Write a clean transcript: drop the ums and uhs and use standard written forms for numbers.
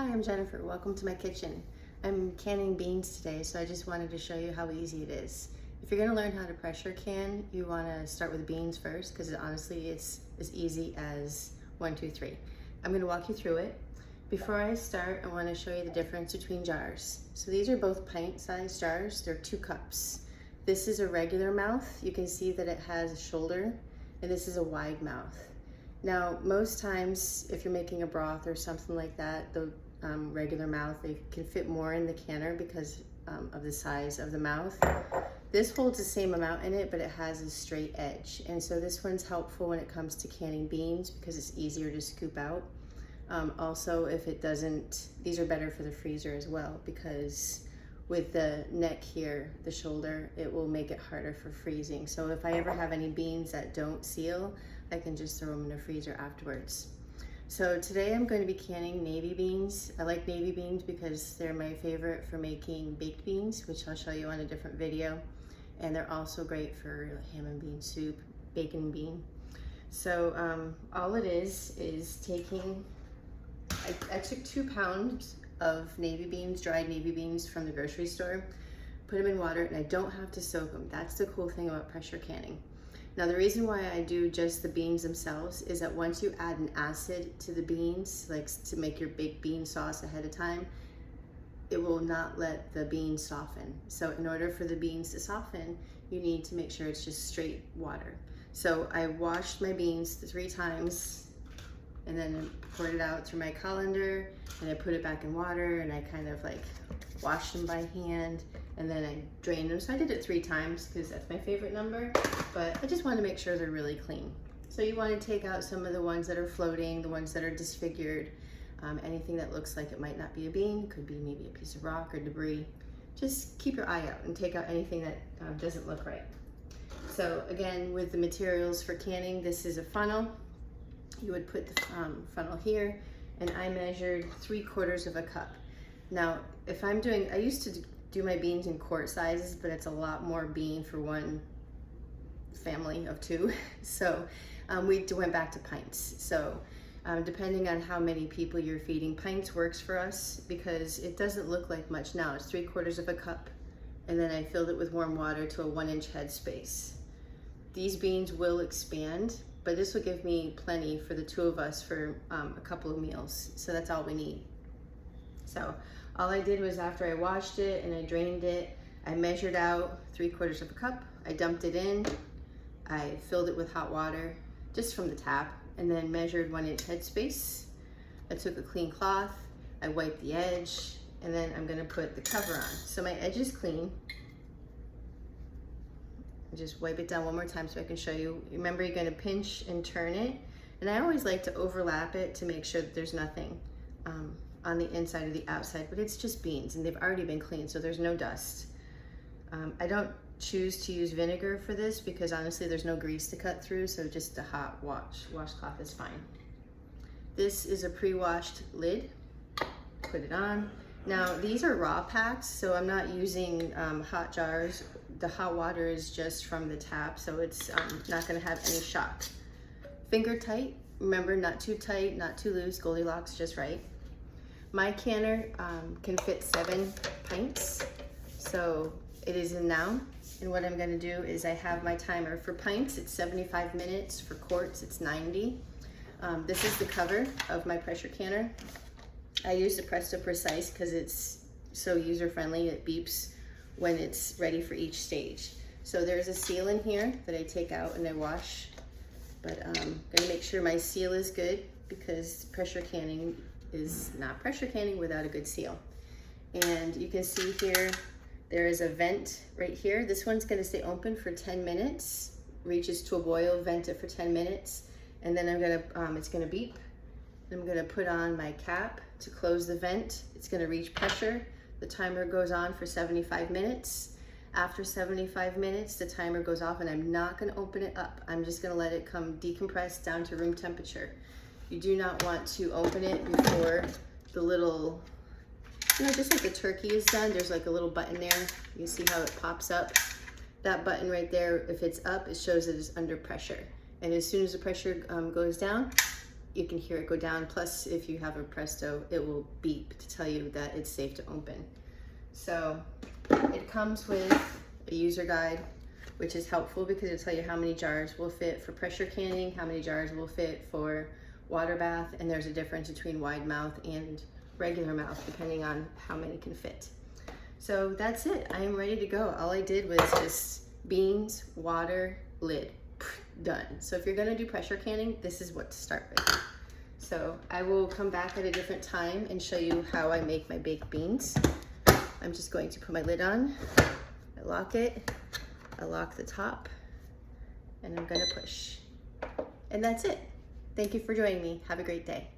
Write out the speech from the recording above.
Hi, I'm Jennifer. Welcome to my kitchen. I'm canning beans today, so I just wanted to show you how easy it is. If you're going to learn how to pressure can, you want to start with beans first because honestly it's as easy as 1, 2, 3. I'm going to walk you through it. Before I start, I want to show you the difference between jars. So these are both pint-sized jars. They're 2 cups. This is a regular mouth. You can see that it has a shoulder, and this is a wide mouth. Now, most times, if you're making a broth or something like that, the regular mouth, they can fit more in the canner because of the size of the mouth. This holds the same amount in it, but it has a straight edge. And so this one's helpful when it comes to canning beans because it's easier to scoop out. Also, if it doesn't, these are better for the freezer as well because with the neck here, the shoulder, it will make it harder for freezing. So if I ever have any beans that don't seal, I can just throw them in the freezer afterwards. So today I'm going to be canning navy beans. I like navy beans because they're my favorite for making baked beans, which I'll show you on a different video. And they're also great for ham and bean soup, bacon bean. So all it is taking, I took 2 pounds of navy beans, dried navy beans from the grocery store, put them in water, and I don't have to soak them. That's the cool thing about pressure canning. Now the reason why I do just the beans themselves is that once you add an acid to the beans, like to make your baked bean sauce ahead of time, it will not let the beans soften. So in order for the beans to soften, you need to make sure it's just straight water. So I washed my beans 3 times and then poured it out through my colander, and I put it back in water, and I kind of like washed them by hand, and then I drained them. So I did it 3 times because that's my favorite number, but I just want to make sure they're really clean. So you want to take out some of the ones that are floating, the ones that are disfigured, anything that looks like it might not be a bean, could be maybe a piece of rock or debris. Just keep your eye out and take out anything that doesn't look right. So again, with the materials for canning, this is a funnel. You would put the funnel here, and I measured 3/4 of a cup. Now, if I'm doing, I used to do my beans in quart sizes, but it's a lot more bean for one family of 2. So we went back to pints. So depending on how many people you're feeding, pints works for us because it doesn't look like much now. It's 3/4 of a cup, and then I filled it with warm water to a 1-inch headspace. These beans will expand, but this will give me plenty for the 2 of us for a couple of meals. So that's all we need. So all I did was after I washed it and I drained it, I measured out 3/4 of a cup. I dumped it in. I filled it with hot water just from the tap, and then measured 1-inch headspace. I took a clean cloth, I wiped the edge, and then I'm gonna put the cover on. So my edge is clean. Just wipe it down one more time so I can show you. Remember, you're gonna pinch and turn it. And I always like to overlap it to make sure that there's nothing on the inside or the outside, but it's just beans and they've already been cleaned, so there's no dust. I don't choose to use vinegar for this because honestly there's no grease to cut through, so just a hot washcloth is fine. This is a pre-washed lid. Put it on. Now these are raw packs, so I'm not using hot jars. The hot water is just from the tap, so it's not gonna have any shock. Finger tight, remember, not too tight, not too loose, Goldilocks just right. My canner can fit 7 pints, so it is in now. And what I'm gonna do is I have my timer. For pints, it's 75 minutes. For quarts, it's 90. This is the cover of my pressure canner. I use the Presto Precise because it's so user-friendly. It beeps when it's ready for each stage. So there's a seal in here that I take out and I wash, but I'm gonna make sure my seal is good because pressure canning is not pressure canning without a good seal. And you can see here, there is a vent right here. This one's gonna stay open for 10 minutes, reaches to a boil, vent it for 10 minutes, and then I'm gonna, it's gonna beep. I'm gonna put on my cap to close the vent. It's gonna reach pressure. The timer goes on for 75 minutes. After 75 minutes, the timer goes off, and I'm not gonna open it up. I'm just gonna let it come decompress down to room temperature. You do not want to open it before the little, just like the turkey is done, there's like a little button there. You see how it pops up? That button right there, if it's up, it shows that it's under pressure. And as soon as the pressure goes down, you can hear it go down. Plus, if you have a Presto, it will beep to tell you that it's safe to open. So it comes with a user guide, which is helpful because it'll tell you how many jars will fit for pressure canning, how many jars will fit for water bath, and there's a difference between wide mouth and regular mouth depending on how many can fit. So that's it. I am ready to go. All I did was just beans, water, lid. Done. So if you're gonna do pressure canning, this is what to start with. So I will come back at a different time and show you how I make my baked beans. I'm just going to put my lid on, I lock it, I lock the top, and I'm gonna push. And that's it. Thank you for joining me. Have a great day.